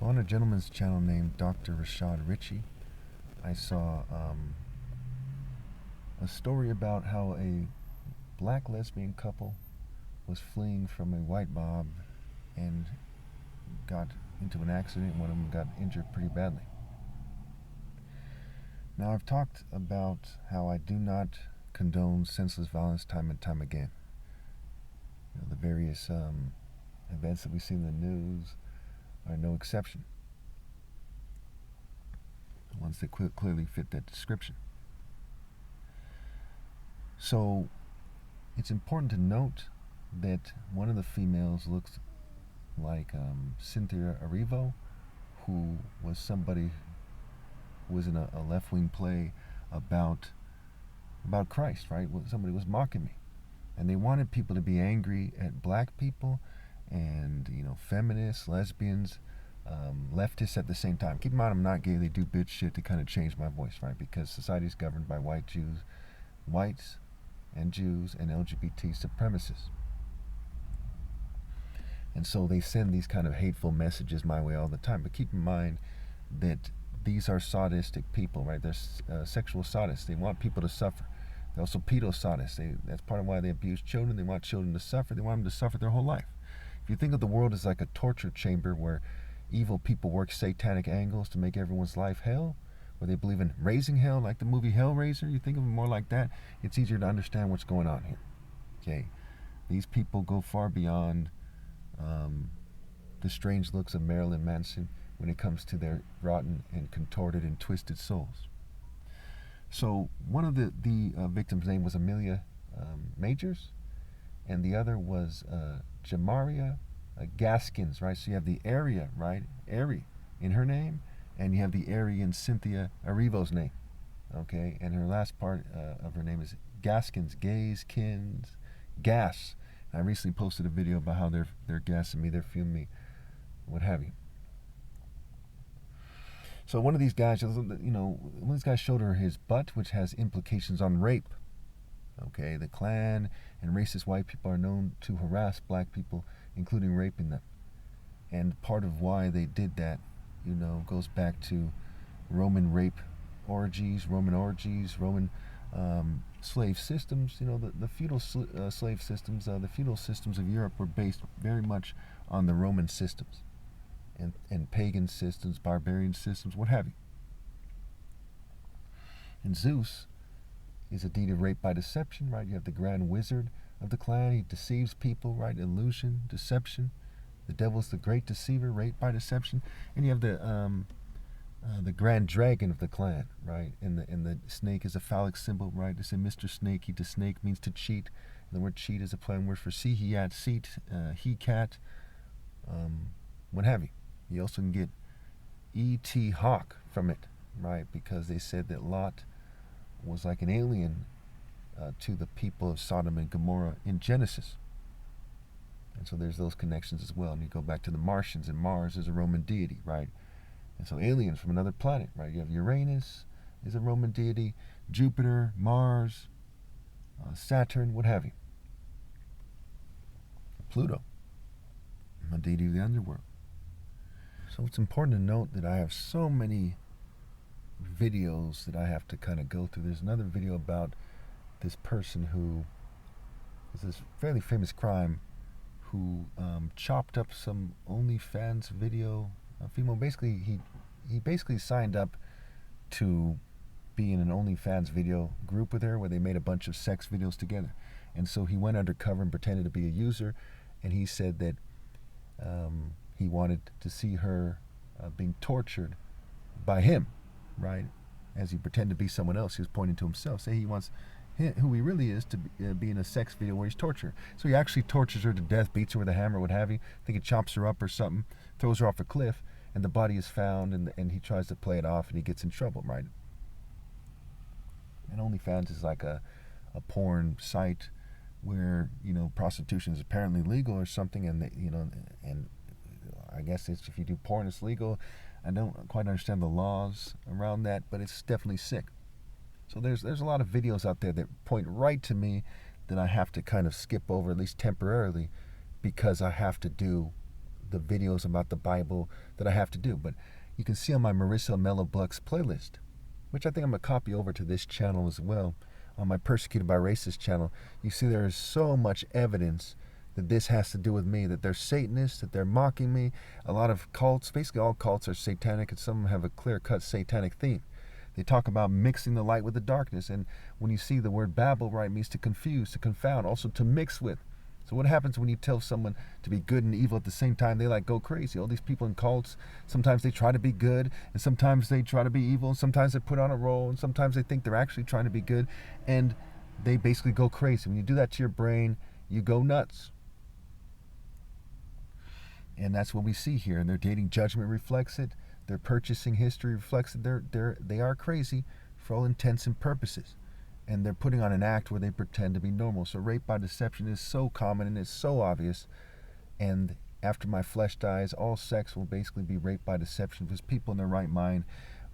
So on a gentleman's channel named Dr. Rashad Ritchie, I saw a story about how a black lesbian couple was fleeing from a white mob and got into an accident. One of them got injured pretty badly. Now, I've talked about how I do not condone senseless violence time and time again. The various events that we see in the news are no exception. The ones that clearly fit that description. So it's important to note that one of the females looks like Cynthia Erivo, who was somebody who was in a left-wing play about Christ, right? Somebody was mocking me. And they wanted people to be angry at black people and, feminists, lesbians, leftists at the same time. Keep in mind, I'm not gay. They do bitch shit to kind of change my voice, right? Because society is governed by whites and Jews and LGBT supremacists. And so they send these kind of hateful messages my way all the time. But keep in mind that these are sadistic people, right? They're sexual sadists. They want people to suffer. They're also pedo-sadists. That's part of why they abuse children. They want children to suffer. They want them to suffer their whole life. If you think of the world as like a torture chamber where evil people work satanic angles to make everyone's life hell, where they believe in raising hell, like the movie Hellraiser, you think of it more like that, it's easier to understand what's going on here. Okay, these people go far beyond the strange looks of Marilyn Manson when it comes to their rotten and contorted and twisted souls. So one of the victims' name was Amelia Majors, and the other was Jamaria Gaskins, right? So you have the area, right? Airy in her name, and you have the Aryan Cynthia Erivo's name, okay? And her last part of her name is Gaskins, Gas. I recently posted a video about how they're gassing me, they're fuming me, what have you. So one of these guys, showed her his butt, which has implications on rape. Okay, the Klan and racist white people are known to harass black people, including raping them. And part of why they did that, goes back to Roman rape orgies, Roman slave systems. The feudal slave systems, the feudal systems of Europe were based very much on the Roman systems. And pagan systems, barbarian systems, what have you. And Zeus is a deity of rape by deception, right? You have the grand wizard of the clan. He deceives people, right? Illusion, deception. The devil's the great deceiver, rape by deception. And you have the grand dragon of the clan, right? And the snake is a phallic symbol, right? They say Mr. Snake, to snake means to cheat. And the word cheat is a plain word for seat, he cat, what have you. You also can get E.T. Hawk from it, right? Because they said that Lot was like an alien to the people of Sodom and Gomorrah in Genesis. And so there's those connections as well. And you go back to the Martians, and Mars is a Roman deity, right? And so aliens from another planet, right? You have Uranus is a Roman deity, Jupiter, Mars, Saturn, what have you. Pluto, a deity of the underworld. So it's important to note that I have so many videos that I have to kind of go through. There's another video about this person who is this fairly famous crime who chopped up some OnlyFans video female. Basically, he basically signed up to be in an OnlyFans video group with her where they made a bunch of sex videos together. And so he went undercover and pretended to be a user, and he said that he wanted to see her being tortured by him, right? As he pretended to be someone else, he was pointing to himself. Say he wants who he really is to be in a sex video where he's tortured. So he actually tortures her to death, beats her with a hammer, what have you. I think he chops her up or something, throws her off a cliff, and the body is found, and he tries to play it off, and he gets in trouble, right? And OnlyFans is like a porn site where prostitution is apparently legal or something, and and I guess if you do porn, it's legal. I don't quite understand the laws around that, but it's definitely sick. So there's a lot of videos out there that point right to me that I have to kind of skip over, at least temporarily, because I have to do the videos about the Bible that I have to do. But you can see on my Marissa Mello Bucks playlist, which I think I'm going to copy over to this channel as well, on my Persecuted by Racist channel, you see there is so much evidence that this has to do with me, that they're Satanists, that they're mocking me. A lot of cults, basically all cults are satanic, and some of them have a clear-cut satanic theme. They talk about mixing the light with the darkness, and when you see the word Babel, right, it means to confuse, to confound, also to mix with. So what happens when you tell someone to be good and evil at the same time? They like go crazy. All these people in cults, sometimes they try to be good, and sometimes they try to be evil, and sometimes they put on a role, and sometimes they think they're actually trying to be good, and they basically go crazy. When you do that to your brain, you go nuts. And that's what we see here. And their dating judgment reflects it. Their purchasing history reflects it. They are crazy for all intents and purposes. And they're putting on an act where they pretend to be normal. So rape by deception is so common and it's so obvious. And after my flesh dies, all sex will basically be rape by deception, because people in their right mind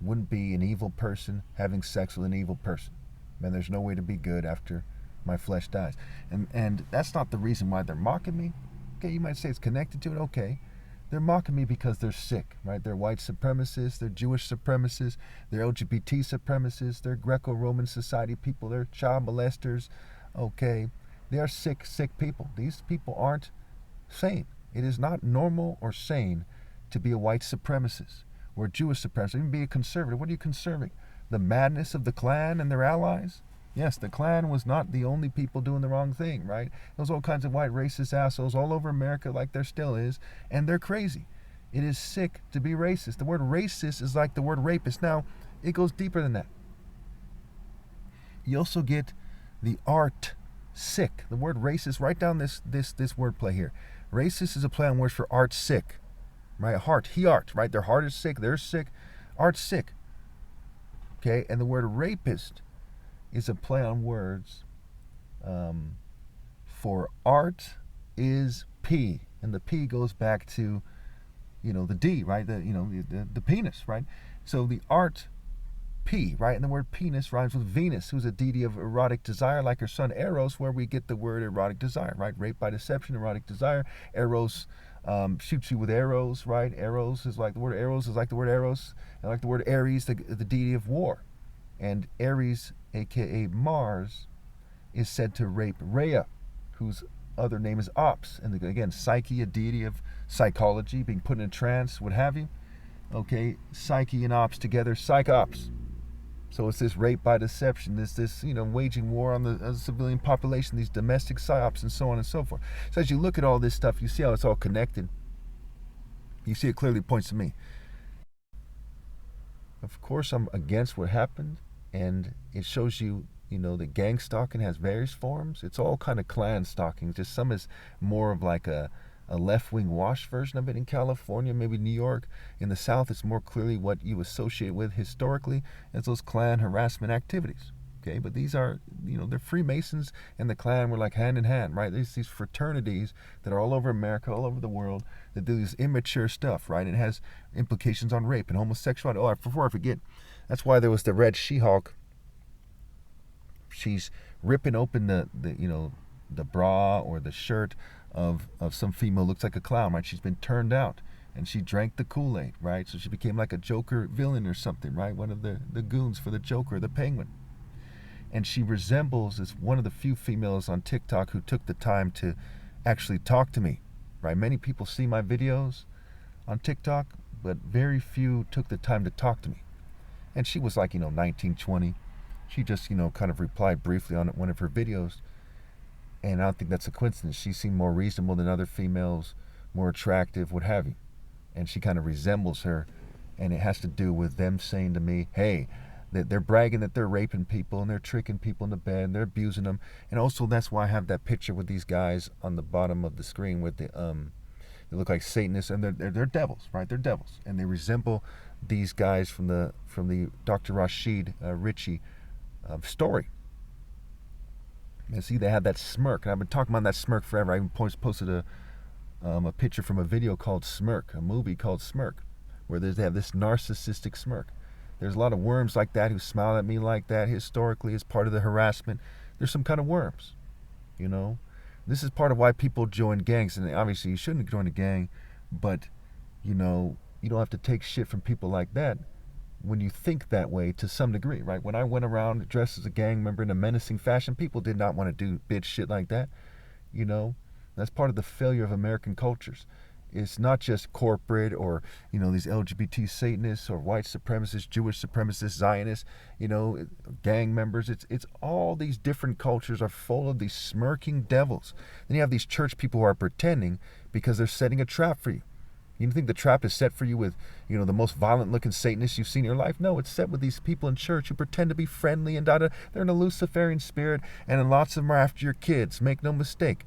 wouldn't be an evil person having sex with an evil person. Man, there's no way to be good after my flesh dies. And that's not the reason why they're mocking me. Okay, you might say it's connected to it. Okay. They're mocking me because they're sick, right? They're white supremacists, they're Jewish supremacists, they're LGBT supremacists, they're Greco-Roman society people, they're child molesters, okay? They are sick people. These people aren't sane. It is not normal or sane to be a white supremacist or a Jewish supremacist, even be a conservative. What are you conserving? The madness of the Klan and their allies? Yes, the Klan was not the only people doing the wrong thing, right? There's all kinds of white racist assholes all over America, like there still is, and they're crazy. It is sick to be racist. The word racist is like the word rapist. Now, it goes deeper than that. You also get the art sick. The word racist, write down this wordplay here. Racist is a play on words for art sick, right? Heart, he art, right? Their heart is sick, they're sick, art sick. Okay, and the word rapist is a play on words for art is P, and the P goes back to, the D, right? The penis, right? So the art P, right? And the word penis rhymes with Venus, who's a deity of erotic desire, like her son Eros, where we get the word erotic desire, right? Rape by deception, erotic desire. Eros shoots you with arrows, right? Arrows is like the word Eros, and like the word Ares, the deity of war. And Ares, aka Mars, is said to rape Rhea, whose other name is Ops. And again, Psyche, a deity of psychology, being put in a trance, what have you. Okay, Psyche and Ops together, Psychops. So it's this rape by deception, this waging war on the civilian population, these domestic psyops, and so on and so forth. So as you look at all this stuff, you see how it's all connected. You see it clearly points to me. Of course, I'm against what happened. And it shows you, that gang stalking has various forms. It's all kind of clan stalking. Just some is more of like a left-wing wash version of it in California, maybe New York. In the South, it's more clearly what you associate with historically as those clan harassment activities. Okay, but these are, they're Freemasons and the Klan were like hand in hand, right? There's these fraternities that are all over America, all over the world, that do this immature stuff, right? And it has implications on rape and homosexuality. Oh, before I forget, that's why there was the Red She-Hulk. She's ripping open the bra or the shirt of some female who looks like a clown, right? She's been turned out. And she drank the Kool-Aid, right? So she became like a Joker villain or something, right? One of the goons for the Joker, the Penguin. And she resembles as one of the few females on TikTok who took the time to actually talk to me, right? Many people see my videos on TikTok, but very few took the time to talk to me. And she was like, 19, 20. She just, kind of replied briefly on one of her videos. And I don't think that's a coincidence. She seemed more reasonable than other females, more attractive, what have you. And she kind of resembles her. And it has to do with them saying to me, hey, that they're bragging that they're raping people and they're tricking people into bed and they're abusing them. And also that's why I have that picture with these guys on the bottom of the screen with the they look like Satanists, and they're devils, right? They're devils, and they resemble these guys from the Dr. Rashid Ritchie story. And see, they have that smirk, and I've been talking about that smirk forever. I even posted a picture from a video called Smirk, a movie called Smirk, where they have this narcissistic smirk. There's a lot of worms like that who smile at me like that historically as part of the harassment. There's some kind of worms, This is part of why people join gangs, and obviously you shouldn't join a gang But, you know, you don't have to take shit from people like that when you think that way to some degree, right? When I went around dressed as a gang member in a menacing fashion, people did not want to do bitch shit like that, you know? That's part of the failure of American cultures. It's not just corporate or, you know, these LGBT Satanists or white supremacists, Jewish supremacists, Zionists, you know, gang members. It's all these different cultures are full of these smirking devils. Then you have these church people who are pretending because they're setting a trap for you. You think the trap is set for you with, you know, the most violent looking Satanists you've seen in your life? No, it's set with these people in church who pretend to be friendly and da. They're in a Luciferian spirit, and lots of them are after your kids. Make no mistake.